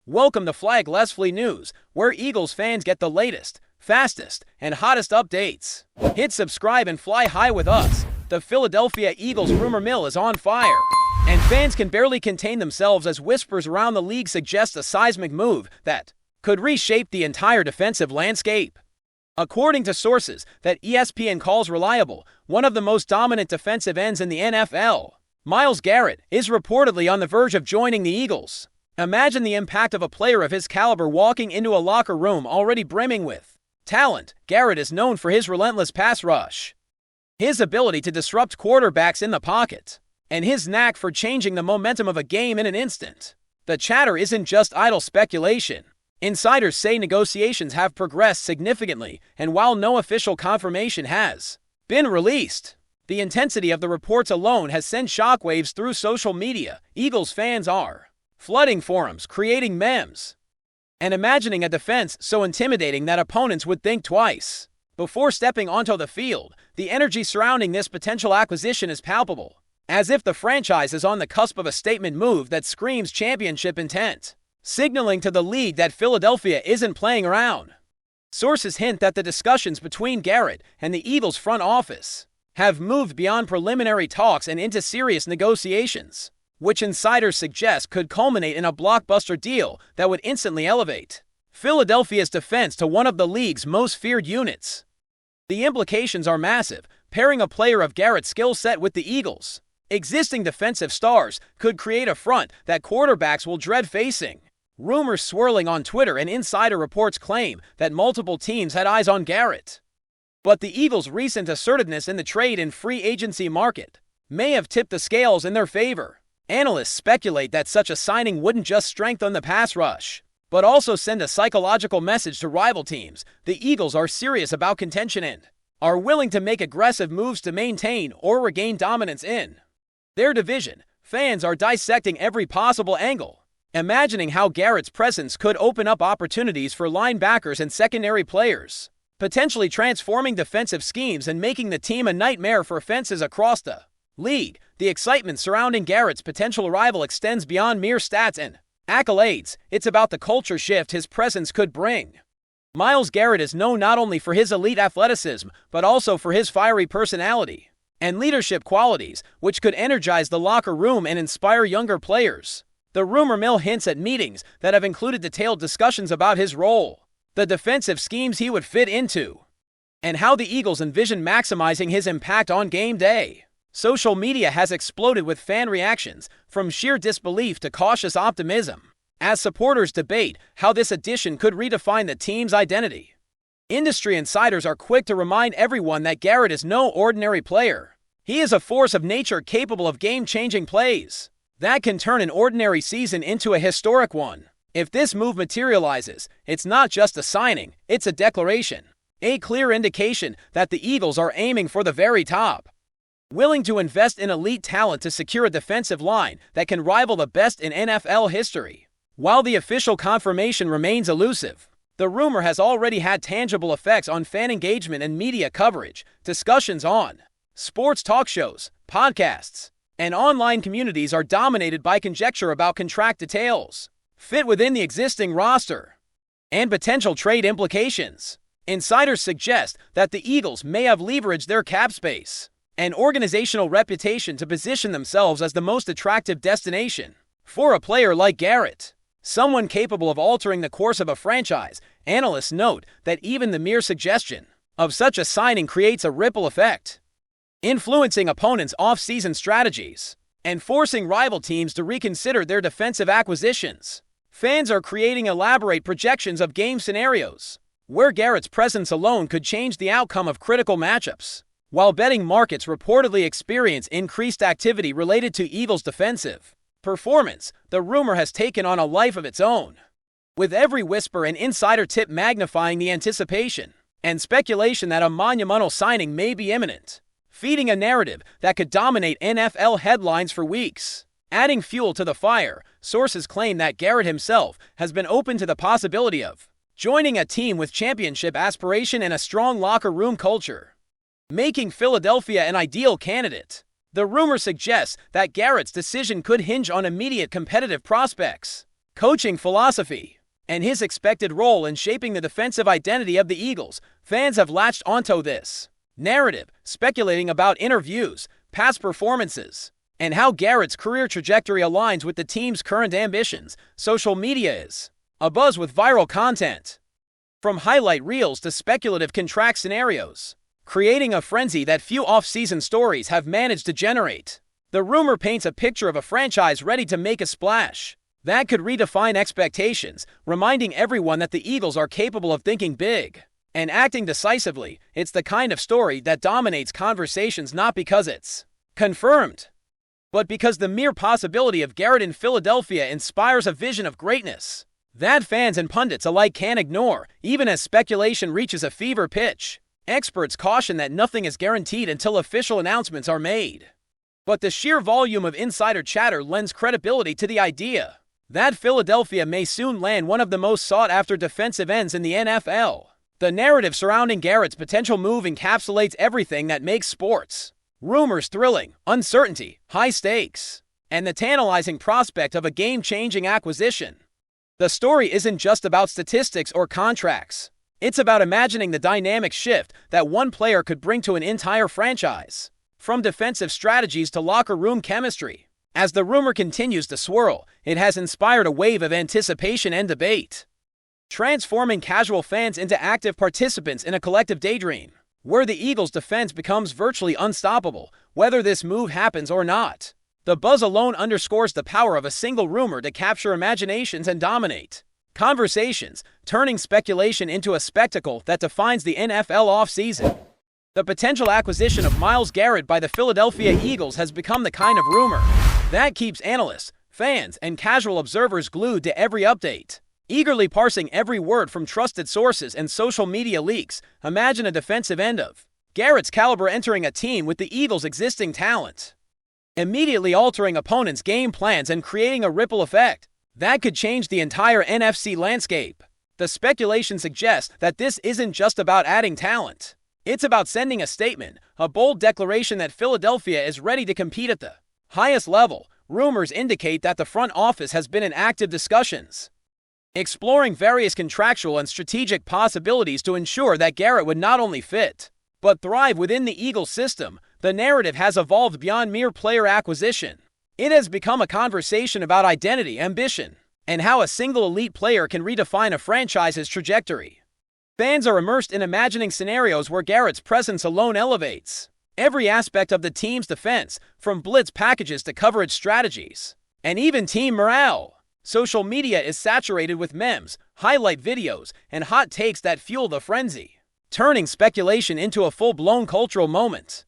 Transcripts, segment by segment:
Welcome to FlyEaglesFly News, where Eagles fans get the latest, fastest, and hottest updates. Hit subscribe and fly high with us. The Philadelphia Eagles rumor mill is on fire, and fans can barely contain themselves as whispers around the league suggest a seismic move that could reshape the entire defensive landscape. According to sources that ESPN calls reliable, one of the most dominant defensive ends in the NFL, Myles Garrett, is reportedly on the verge of joining the Eagles. Imagine the impact of a player of his caliber walking into a locker room already brimming with talent. Garrett is known for his relentless pass rush, his ability to disrupt quarterbacks in the pocket, and his knack for changing the momentum of a game in an instant. The chatter isn't just idle speculation. Insiders say negotiations have progressed significantly, and while no official confirmation has been released, the intensity of the reports alone has sent shockwaves through social media. Eagles fans are flooding forums, creating memes, and imagining a defense so intimidating that opponents would think twice before stepping onto the field. The energy surrounding this potential acquisition is palpable, as if the franchise is on the cusp of a statement move that screams championship intent, signaling to the league that Philadelphia isn't playing around. Sources hint that the discussions between Garrett and the Eagles front office have moved beyond preliminary talks and into serious negotiations, which insiders suggest could culminate in a blockbuster deal that would instantly elevate Philadelphia's defense to one of the league's most feared units. The implications are massive. Pairing a player of Garrett's skill set with the Eagles' existing defensive stars could create a front that quarterbacks will dread facing. Rumors swirling on Twitter and insider reports claim that multiple teams had eyes on Garrett. But the Eagles' recent assertiveness in the trade and free agency market may have tipped the scales in their favor. Analysts speculate that such a signing wouldn't just strengthen the pass rush, but also send a psychological message to rival teams. The Eagles are serious about contention and are willing to make aggressive moves to maintain or regain dominance in their division. Fans are dissecting every possible angle, imagining how Garrett's presence could open up opportunities for linebackers and secondary players, potentially transforming defensive schemes and making the team a nightmare for fences across the league. The excitement surrounding Garrett's potential arrival extends beyond mere stats and accolades. It's about the culture shift his presence could bring. Myles Garrett is known not only for his elite athleticism, but also for his fiery personality and leadership qualities, which could energize the locker room and inspire younger players. The rumor mill hints at meetings that have included detailed discussions about his role, the defensive schemes he would fit into, and how the Eagles envision maximizing his impact on game day. Social media has exploded with fan reactions, from sheer disbelief to cautious optimism, as supporters debate how this addition could redefine the team's identity. Industry insiders are quick to remind everyone that Garrett is no ordinary player. He is a force of nature capable of game-changing plays that can turn an ordinary season into a historic one. If this move materializes, it's not just a signing, it's a declaration, a clear indication that the Eagles are aiming for the very top, willing to invest in elite talent to secure a defensive line that can rival the best in NFL history. While the official confirmation remains elusive, the rumor has already had tangible effects on fan engagement and media coverage. Discussions on sports talk shows, podcasts, and online communities are dominated by conjecture about contract details, fit within the existing roster, and potential trade implications. Insiders suggest that the Eagles may have leveraged their cap space and organizational reputation to position themselves as the most attractive destination for a player like Garrett, someone capable of altering the course of a franchise. Analysts note that even the mere suggestion of such a signing creates a ripple effect, influencing opponents' off-season strategies and forcing rival teams to reconsider their defensive acquisitions. Fans are creating elaborate projections of game scenarios where Garrett's presence alone could change the outcome of critical matchups, while betting markets reportedly experience increased activity related to Eagles' defensive performance. The rumor has taken on a life of its own, with every whisper and insider tip magnifying the anticipation and speculation that a monumental signing may be imminent, feeding a narrative that could dominate NFL headlines for weeks. Adding fuel to the fire, sources claim that Garrett himself has been open to the possibility of joining a team with championship aspiration and a strong locker room culture, making Philadelphia an ideal candidate. The rumor suggests that Garrett's decision could hinge on immediate competitive prospects, coaching philosophy, and his expected role in shaping the defensive identity of the Eagles. Fans have latched onto this narrative, speculating about interviews, past performances, and how Garrett's career trajectory aligns with the team's current ambitions. Social media is abuzz with viral content, from highlight reels to speculative contract scenarios, creating a frenzy that few off-season stories have managed to generate. The rumor paints a picture of a franchise ready to make a splash that could redefine expectations, reminding everyone that the Eagles are capable of thinking big and acting decisively. It's the kind of story that dominates conversations not because it's confirmed, but because the mere possibility of Garrett in Philadelphia inspires a vision of greatness that fans and pundits alike can't ignore. Even as speculation reaches a fever pitch, experts caution that nothing is guaranteed until official announcements are made. But the sheer volume of insider chatter lends credibility to the idea that Philadelphia may soon land one of the most sought-after defensive ends in the NFL. The narrative surrounding Garrett's potential move encapsulates everything that makes sports rumors thrilling: uncertainty, high stakes, and the tantalizing prospect of a game-changing acquisition. The story isn't just about statistics or contracts. It's about imagining the dynamic shift that one player could bring to an entire franchise, from defensive strategies to locker room chemistry. As the rumor continues to swirl, it has inspired a wave of anticipation and debate, transforming casual fans into active participants in a collective daydream, where the Eagles' defense becomes virtually unstoppable, whether this move happens or not. The buzz alone underscores the power of a single rumor to capture imaginations and dominate conversations, turning speculation into a spectacle that defines the NFL offseason. The potential acquisition of Myles Garrett by the Philadelphia Eagles has become the kind of rumor that keeps analysts, fans, and casual observers glued to every update, eagerly parsing every word from trusted sources and social media leaks. Imagine a defensive end of Garrett's caliber entering a team with the Eagles' existing talent, immediately altering opponents' game plans and creating a ripple effect that could change the entire NFC landscape. The speculation suggests that this isn't just about adding talent. It's about sending a statement, a bold declaration that Philadelphia is ready to compete at the highest level. Rumors indicate that the front office has been in active discussions, exploring various contractual and strategic possibilities to ensure that Garrett would not only fit, but thrive within the Eagles system. The narrative has evolved beyond mere player acquisition. It has become a conversation about identity, ambition, and how a single elite player can redefine a franchise's trajectory. Fans are immersed in imagining scenarios where Garrett's presence alone elevates every aspect of the team's defense, from blitz packages to coverage strategies, and even team morale. Social media is saturated with memes, highlight videos, and hot takes that fuel the frenzy, turning speculation into a full-blown cultural moment.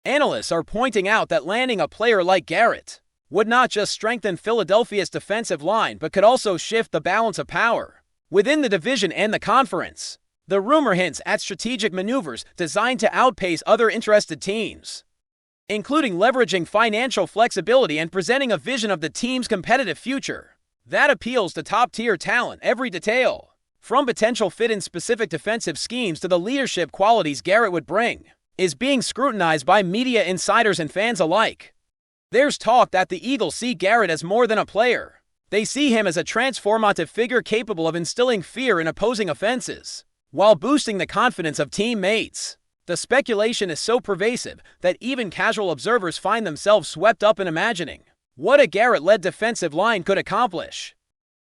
Analysts are pointing out that landing a player like Garrett would not just strengthen Philadelphia's defensive line but could also shift the balance of power within the division and the conference. The rumor hints at strategic maneuvers designed to outpace other interested teams, including leveraging financial flexibility and presenting a vision of the team's competitive future that appeals to top-tier talent. Every detail, from potential fit in specific defensive schemes to the leadership qualities Garrett would bring, is being scrutinized by media insiders and fans alike. There's talk that the Eagles see Garrett as more than a player. They see him as a transformative figure capable of instilling fear in opposing offenses, while boosting the confidence of teammates. The speculation is so pervasive that even casual observers find themselves swept up in imagining what a Garrett-led defensive line could accomplish,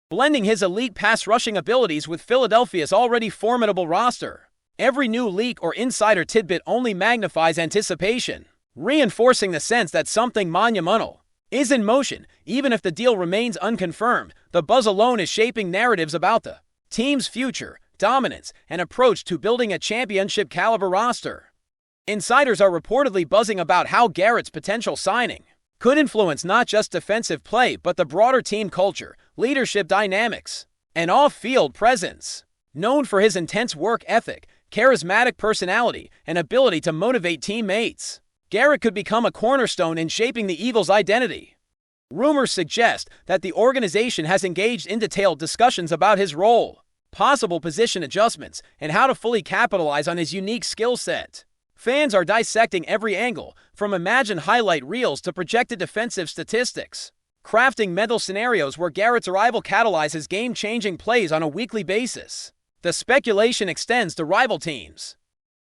blending his elite pass-rushing abilities with Philadelphia's already formidable roster. Every new leak or insider tidbit only magnifies anticipation, reinforcing the sense that something monumental is in motion. Even if the deal remains unconfirmed, the buzz alone is shaping narratives about the team's future, dominance, and approach to building a championship-caliber roster. Insiders are reportedly buzzing about how Garrett's potential signing could influence not just defensive play but the broader team culture, leadership dynamics, and off-field presence. Known for his intense work ethic, charismatic personality, and ability to motivate teammates, Garrett could become a cornerstone in shaping the Eagles' identity. Rumors suggest that the organization has engaged in detailed discussions about his role, possible position adjustments, and how to fully capitalize on his unique skill set. Fans are dissecting every angle, from imagined highlight reels to projected defensive statistics, crafting mental scenarios where Garrett's arrival catalyzes game-changing plays on a weekly basis. The speculation extends to rival teams,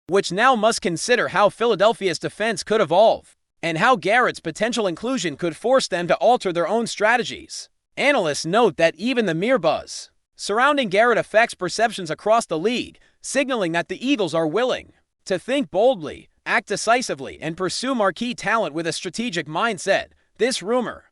which now must consider how Philadelphia's defense could evolve, and how Garrett's potential inclusion could force them to alter their own strategies. Analysts note that even the mere buzz surrounding Garrett affects perceptions across the league, signaling that the Eagles are willing to think boldly, act decisively, and pursue marquee talent with a strategic mindset. This rumor,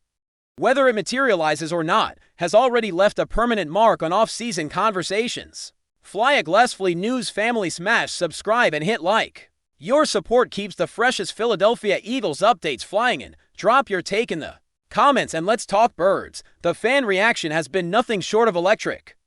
whether it materializes or not, has already left a permanent mark on off-season conversations. FlyEaglesFly News family, smash subscribe and hit like. Your support keeps the freshest Philadelphia Eagles updates flying in. Drop your take in the comments and let's talk birds. The fan reaction has been nothing short of electric,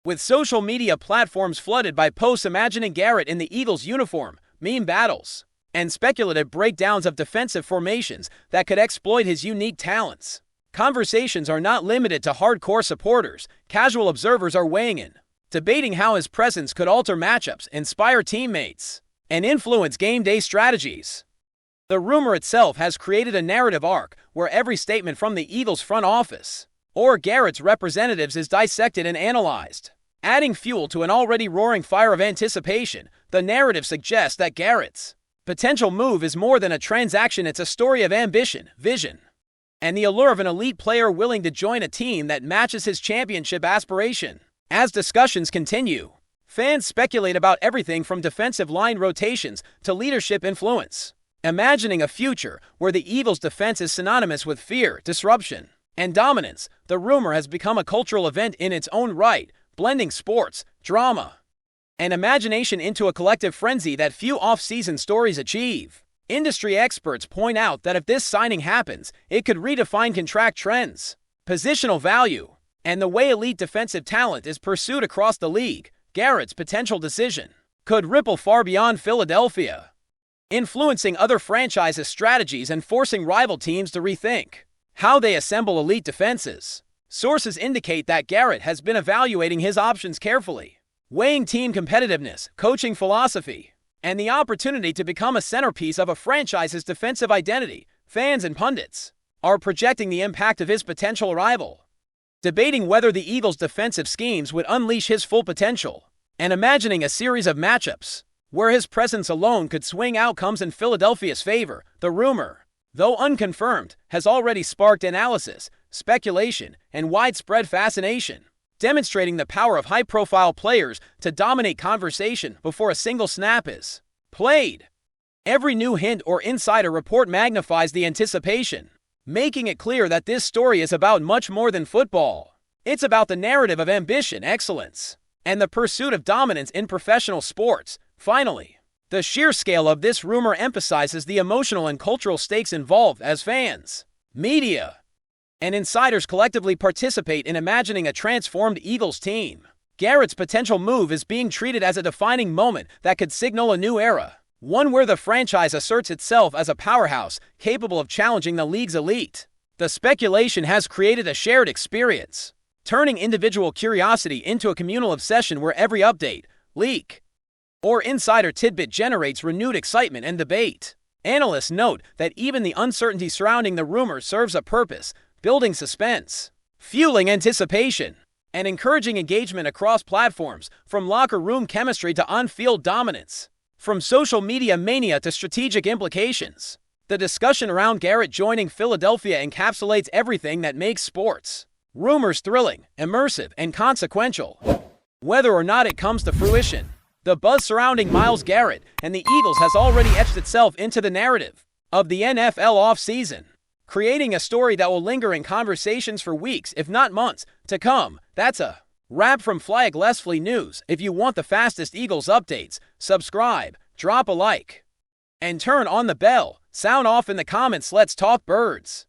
with social media platforms flooded by posts imagining Garrett in the Eagles uniform, meme battles, and speculative breakdowns of defensive formations that could exploit his unique talents. Conversations are not limited to hardcore supporters. Casual observers are weighing in, debating how his presence could alter matchups, inspire teammates, and influence game day strategies. The rumor itself has created a narrative arc where every statement from the Eagles front office or Garrett's representatives is dissected and analyzed. Adding fuel to an already roaring fire of anticipation, the narrative suggests that Garrett's potential move is more than a transaction. It's a story of ambition, vision, and the allure of an elite player willing to join a team that matches his championship aspiration. As discussions continue, fans speculate about everything from defensive line rotations to leadership influence, imagining a future where the Eagles' defense is synonymous with fear, disruption, and dominance. The rumor has become a cultural event in its own right, blending sports, drama, and imagination into a collective frenzy that few off-season stories achieve. Industry experts point out that if this signing happens, it could redefine contract trends, positional value, and the way elite defensive talent is pursued across the league. Garrett's potential decision could ripple far beyond Philadelphia, influencing other franchises' strategies and forcing rival teams to rethink how they assemble elite defenses. Sources indicate that Garrett has been evaluating his options carefully, weighing team competitiveness, coaching philosophy, and the opportunity to become a centerpiece of a franchise's defensive identity. Fans and pundits are projecting the impact of his potential arrival, debating whether the Eagles' defensive schemes would unleash his full potential, and imagining a series of matchups where his presence alone could swing outcomes in Philadelphia's favor. The rumor, though unconfirmed, has already sparked analysis, speculation, and widespread fascination, demonstrating the power of high-profile players to dominate conversation before a single snap is played. Every new hint or insider report magnifies the anticipation, making it clear that this story is about much more than football. It's about the narrative of ambition, excellence, and the pursuit of dominance in professional sports. Finally, the sheer scale of this rumor emphasizes the emotional and cultural stakes involved as fans, media, and insiders collectively participate in imagining a transformed Eagles team. Garrett's potential move is being treated as a defining moment that could signal a new era, one where the franchise asserts itself as a powerhouse capable of challenging the league's elite. The speculation has created a shared experience, turning individual curiosity into a communal obsession where every update, leak, or insider tidbit generates renewed excitement and debate. Analysts note that even the uncertainty surrounding the rumor serves a purpose, building suspense, fueling anticipation, and encouraging engagement across platforms, from locker room chemistry to on-field dominance, from social media mania to strategic implications. The discussion around Garrett joining Philadelphia encapsulates everything that makes sports rumors thrilling, immersive, and consequential. Whether or not it comes to fruition, the buzz surrounding Myles Garrett and the Eagles has already etched itself into the narrative of the NFL offseason, creating a story that will linger in conversations for weeks, if not months, to come. That's a wrap from FlyEaglesFly News. If you want the fastest Eagles updates, subscribe, drop a like, and turn on the bell. Sound off in the comments. Let's talk birds.